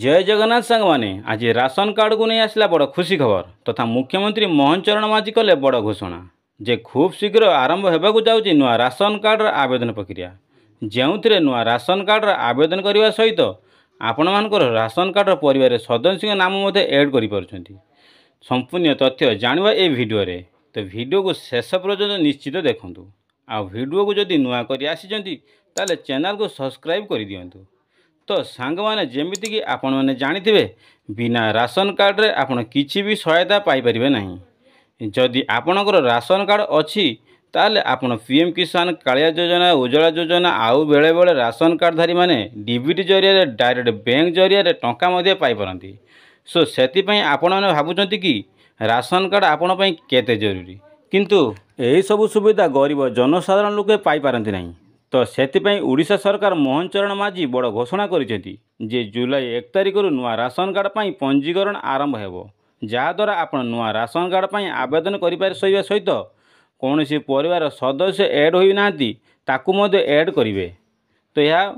जय जगन्नाथ सांग माने आज राशन कार्ड को नहीं आसला बड़ खुशी खबर तथा मुख्यमंत्री मोहन चरण माझी कले बड़ घोषणा जे खूब शीघ्र आरंभ होगा जाऊँगी नुआ राशन कार्डर आवेदन प्रक्रिया जो नुआ राशन कार्डर आवेदन करने सहित आपण मानकर राशन कार्डर परिवार सदस्य नाम एड कर संपूर्ण तथ्य जानवा ए भिडियो रे तो वीडियो को शेष पर्यंत निश्चित देखूँ आ वीडियो को जदि नुआ कर आसी ताले चैनल को सब्सक्राइब कर दियंतु। तो सांग माने जेमिति कि आपण माने जानिथिबे बिना राशन कार्ड रे आपण किछि भी सहायता पाई परिबे नहीं। जदि आपणकर राशन कार्ड अछि ताले आपण पीएम किसान कालिया योजना उज्ज्वला योजना आउ बेले बेले राशन कार्डधारी माने डीबीटी जरिया डायरेक्ट बैंक जरिया टंका मध्ये पाई परंती। सो सेति पई आपण माने भाबुचंती कि राशन कार्ड आपण पई केते जरूरी किंतु एही सब सुविधा गरीब जनसाधारण लोके पाई पारंती नहीं। तो सेतिपई उड़ीसा सरकार मोहन चरण माझी बड़ घोषणा करिसेंती जे जुलाई 1 तारिख नुआ राशन कार्ड पई पंजीकरण आरंभ हेबो जहाद्वारा आपण नुआ राशन कार्ड पई आवेदन करिपार सहित कौन सी परिवार सदस्य एड होई नांती ताकू मध्य एड करिवे। तो यह